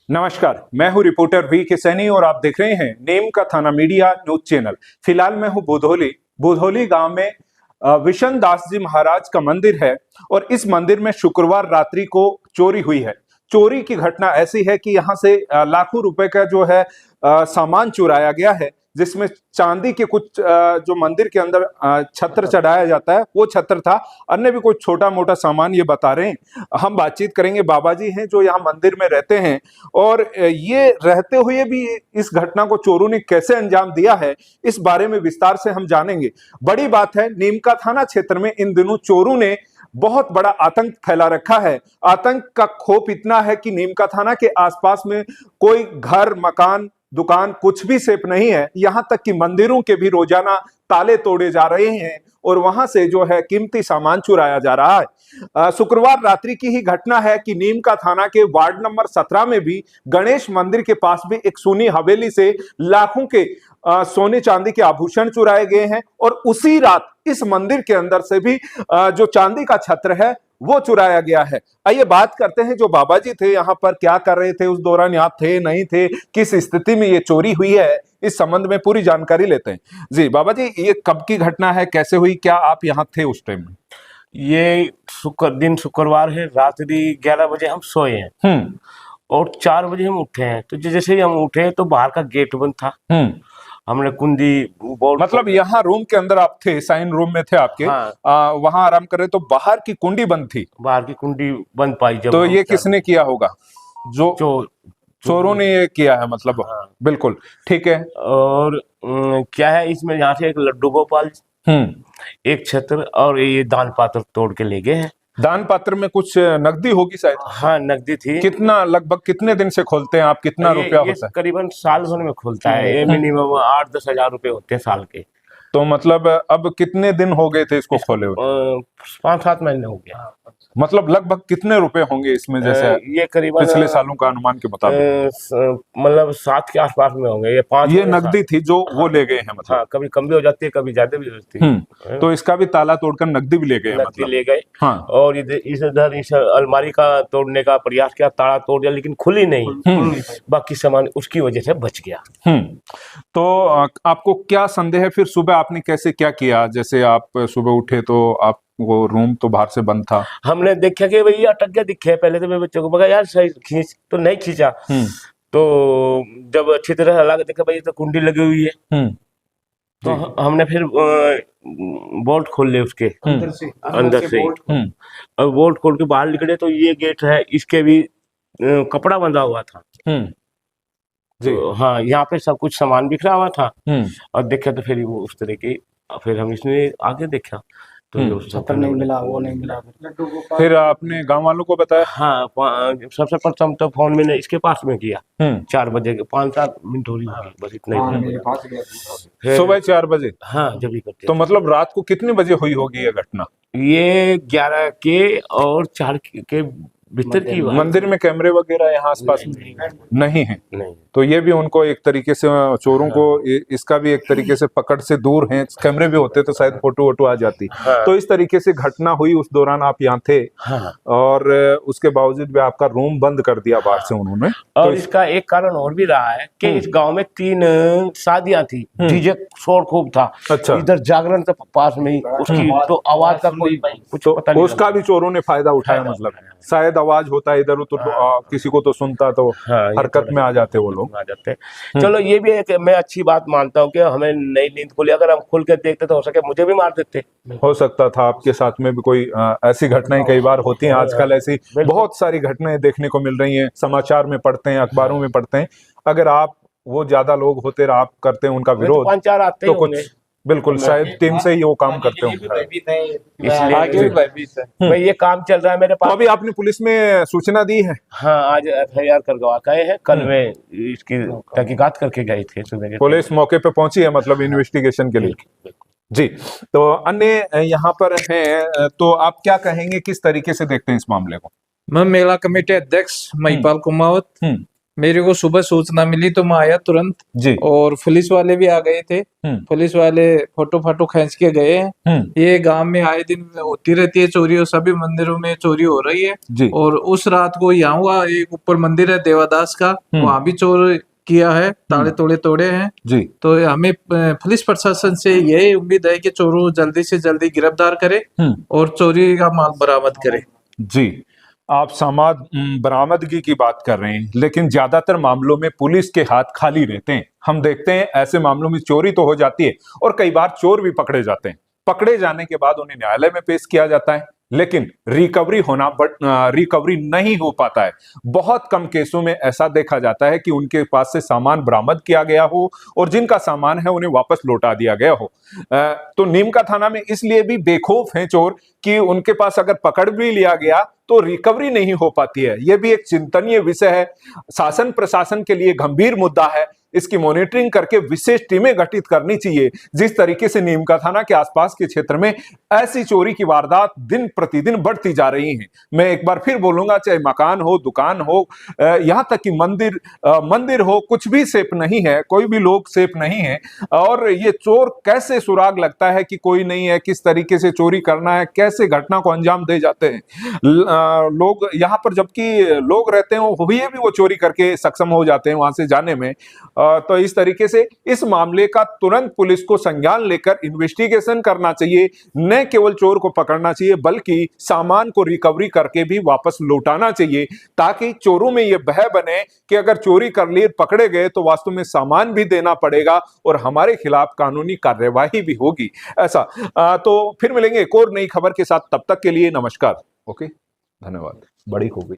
नमस्कार, मैं हूं रिपोर्टर वी के सैनी और आप देख रहे हैं नीम का थाना मीडिया न्यूज चैनल। फिलहाल मैं हूं बुधौली गांव में विशन दास जी महाराज का मंदिर है और इस मंदिर में शुक्रवार रात्रि को चोरी हुई है। चोरी की घटना ऐसी है कि यहाँ से लाखों रुपए का जो है सामान चुराया गया है, जिसमें चांदी के कुछ जो मंदिर के अंदर छत्र चढ़ाया जाता है वो छत्र था। अन्य भी कुछ छोटा मोटा सामान ये बता रहे हैं। हम बातचीत करेंगे, बाबा जी हैं जो यहाँ मंदिर में रहते हैं और ये रहते हुए भी इस घटना को चोरों ने कैसे अंजाम दिया है इस बारे में विस्तार से हम जानेंगे। बड़ी बात है, नीमका थाना क्षेत्र में इन दिनों चोरों ने बहुत बड़ा आतंक फैला रखा है। आतंक का खौफ इतना है कि नीमका थाना के आसपास में कोई घर, मकान, दुकान कुछ भी सेफ नहीं है। यहां तक कि मंदिरों के भी रोजाना ताले तोड़े जा रहे हैं और वहां से जो है कीमती सामान चुराया जा रहा है। शुक्रवार रात्रि की ही घटना है कि नीमका थाना के वार्ड नंबर 17 में भी गणेश मंदिर के पास भी एक सोनी हवेली से लाखों के सोने चांदी के आभूषण चुराए गए हैं और उसी रात इस मंदिर के अंदर से भी जो चांदी का छत्र है वो चुराया गया है। आइए बात करते हैं जो बाबा जी थे यहाँ पर, क्या कर रहे थे उस दौरान, यहाँ थे नहीं थे, किस स्थिति में ये चोरी हुई है, इस संबंध में पूरी जानकारी लेते हैं। जी बाबा जी, ये कब की घटना है, कैसे हुई, क्या आप यहाँ थे उस टाइम में? ये शुक्रवार है, रात्रि 11 बजे हम सोए हैं और 4 बजे हम उठे हैं। तो जैसे ही हम उठे तो बाहर का गेट बंद था। हमने कुंडी बोर्ड, मतलब यहाँ रूम के अंदर आप थे, साइन रूम में थे आपके। हाँ। वहां आराम कर रहे तो बाहर की कुंडी बंद थी। बाहर की कुंडी बंद पाई जब। तो ये किसने किया होगा? जो चोरों ने ये किया है मतलब। हाँ। बिल्कुल ठीक है। और क्या है इसमें, यहाँ से एक लड्डू गोपाल, एक छत्र और ये दान पात्र तोड़ के ले गए हैं। दान पात्र में कुछ नकदी होगी शायद। हाँ, नकदी थी। कितना, लगभग कितने दिन से खोलते हैं आप, कितना रुपया होता है? करीबन साल भर में खुलता है। ये मिनिमम 8-10 हजार रुपए होते हैं साल के। तो मतलब अब कितने दिन हो गए थे इसको खोले हुए? 5-7 महीने हो गया। मतलब लगभग कितने रुपए होंगे इसमें, जैसे ये करीबन पिछले सालों का अनुमान के मुताबिक? मतलब 7 के आसपास में होंगे। ये 5 ये नकदी थी जो वो ले गए हैं मतलब। हाँ, कभी कम भी हो जाती है, कभी ज्यादा भी हो जाती है। तो इसका भी ताला तोड़कर नकदी भी ले गए मतलब ले गए। हाँ। और इधर इस अलमारी का तोड़ने का प्रयास किया, ताला तोड़ दिया लेकिन खुली नहीं। बाकी सामान उसकी वजह से बच गया। तो आपको क्या संदेह है फिर, सुबह आपने कैसे क्या किया? जैसे आप सुबह उठे तो आप वो रूम तो बाहर से बंद था, हमने देखा कि भैया अटक गया दिखे। पहले तो मैं बच्चों को बोला यार सही खींच, तो नहीं खींचा। तो जब अच्छी तरह हला के देखा भाई तो कुंडी लगी हुई है। तो हमने फिर बोल्ट खोल लिए उसके अंदर से और बोल्ट खोल के बाहर निकले तो ये गेट है, इसके भी कपड़ा बंधा हुआ था। तो हाँ, यहाँ पे सब कुछ सामान बिखरा हुआ था। और देखा तो फिर वो उस तरह की, फिर हम इसमें आगे देखा तो छत्र नहीं मिला, वो नहीं मिला। फिर आपने गांव वालों को बताया? हाँ, सबसे प्रथम तो फोन मैंने इसके पास में किया। 4 बजे के 5-7 मिनट हो रही होगी, बस इतना ही। सुबह 4 बजे? हाँ, जब ही करते। तो मतलब रात को कितने बजे हुई होगी ये घटना? ये 11 के और 4 के भीतर की। मंदिर में कैमरे वगैरह यहाँ आसपास नहीं है? नहीं। तो ये भी उनको एक तरीके से, चोरों को इसका भी एक तरीके से पकड़ से दूर हैं। कैमरे भी होते तो शायद फोटो वोटो आ जाती। तो इस तरीके से घटना हुई, उस दौरान आप यहाँ थे। और उसके बावजूद भी आपका रूम बंद कर दिया बाहर से उन्होंने। और तो इसका एक कारण और भी रहा है कि इस गांव में 3 शादियां थी, डीजे शोर खूब था। अच्छा। इधर जागरण के पास में ही उसकी तो आवाज का कोई कुछ पता नहीं। उसका भी चोरों ने फायदा उठाया, मतलब शायद आवाज होता इधर तो किसी को तो सुनता तो हरकत में आ जाते वो लोग। आ जाते। चलो ये भी एक मैं अच्छी बात मानता हूँ कि हमें नई नींद खुली, अगर हम खुल के देखते तो हो सके मुझे भी मार देते। हो सकता था आपके साथ में भी कोई ऐसी घटनाएं कई बार होती हैं। आजकल ऐसी बहुत सारी घटनाएं देखने को मिल रही हैं, समाचार में पढ़ते हैं, अखबारों में पढ़ते हैं। अगर आप वो ज्यादा लोग होते, आप करते हैं उनका विरोध, 5-4 आते तो कुछ बिल्कुल शायद टीम से ही वो काम करते होंगे, इसलिए ये काम चल रहा है मेरे पास। तो अभी आपने पुलिस में सूचना दी है? हाँ, आज FIR करवा गए हैं, कल में इसकी तहकीकात करके गए थे। पुलिस मौके पे पहुंची है मतलब इन्वेस्टिगेशन के लिए? जी। तो अन्य यहाँ पर हैं, तो आप क्या कहेंगे, किस तरीके से देखते हैं इस मामले को? मैं मेला कमेटी अध्यक्ष महिपाल कुमावत, मेरे को सुबह सूचना मिली तो मैं आया तुरंत जी। और पुलिस वाले भी आ गए थे। पुलिस वाले फोटो फाटो खींच के गए हैं। ये गांव में आए दिन होती रहती है चोरी और सभी मंदिरों में चोरी हो रही है जी। और उस रात को यहाँ हुआ, एक ऊपर मंदिर है देवादास का, वहां भी चोर किया है, ताले तोड़े हैं जी। तो हमें पुलिस प्रशासन से यही उम्मीद है कि चोरों जल्दी से जल्दी गिरफ्तार करे और चोरी का माल बरामद करे। जी, आप सामान बरामदगी की बात कर रहे हैं, लेकिन ज्यादातर मामलों में पुलिस के हाथ खाली रहते हैं। हम देखते हैं ऐसे मामलों में चोरी तो हो जाती है और कई बार चोर भी पकड़े जाते हैं। पकड़े जाने के बाद उन्हें न्यायालय में पेश किया जाता है, लेकिन रिकवरी नहीं हो पाता है। बहुत कम केसों में ऐसा देखा जाता है कि उनके पास से सामान बरामद किया गया हो और जिनका सामान है उन्हें वापस लौटा दिया गया हो। तो नीमका थाना में इसलिए भी बेखौफ हैं चोर कि उनके पास अगर पकड़ भी लिया गया तो रिकवरी नहीं हो पाती है। यह भी एक चिंतनीय विषय है, शासन प्रशासन के लिए गंभीर मुद्दा है। इसकी मॉनिटरिंग करके विशेष टीमें गठित करनी चाहिए। जिस तरीके से नीमका थाना के आसपास के क्षेत्र में ऐसी चोरी की वारदात दिन प्रतिदिन बढ़ती जा रही हैं। मैं एक बार फिर बोलूंगा, चाहे मकान हो, दुकान हो, यहां तक कि मंदिर हो, कुछ भी सेफ नहीं है, कोई भी लोग सेफ नहीं है। और ये चोर कैसे सुराग लगता है कि कोई नहीं है, किस तरीके से चोरी करना है, कैसे घटना को अंजाम दे जाते हैं लोग यहाँ पर, जबकि लोग रहते हैं हुए भी वो चोरी करके सक्षम हो जाते हैं वहां से जाने में। तो इस तरीके से इस मामले का तुरंत पुलिस को संज्ञान लेकर इन्वेस्टिगेशन करना चाहिए। न केवल चोर को पकड़ना चाहिए बल्कि सामान को रिकवरी करके भी वापस लौटाना चाहिए, ताकि चोरों में यह भय बने कि अगर चोरी कर लिए पकड़े गए तो वास्तव में सामान भी देना पड़ेगा और हमारे खिलाफ कानूनी कार्यवाही भी होगी। ऐसा तो फिर मिलेंगे एक और नई खबर के साथ, तब तक के लिए नमस्कार। ओके, धन्यवाद। बड़ी हो गई।